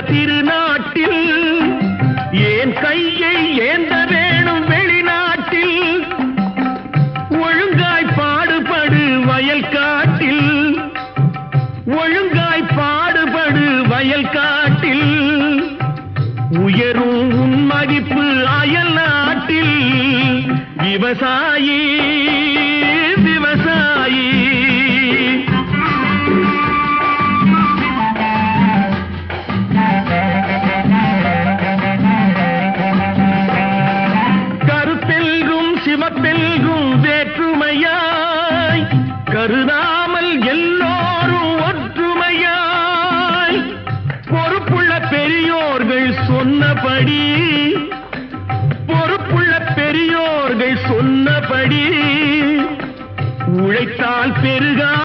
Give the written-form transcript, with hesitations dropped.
திருநாட்டில் ஏன் கையை ஏந்த வேணும் வெளிநாட்டில் ஒழுங்காய் பாடுபடு வயல் காட்டில் ஒழுங்காய் பாடுபடு வயல் காட்டில் உயரும் உன் மதிப்பு அயல் நாட்டில் விவசாயி விவசாயி கருத்தெல்கும் சிவப்பெல்கும் வேற்றுமையாய் கருதாமல் எல்லோரும் ஒற்றுமையாய் பொறுப்புள்ள பெரியோர்கள் சொன்னபடி பொறுப்புள்ள பெரியோர்கள் சொன்னபடி உழைத்தால் பெருகா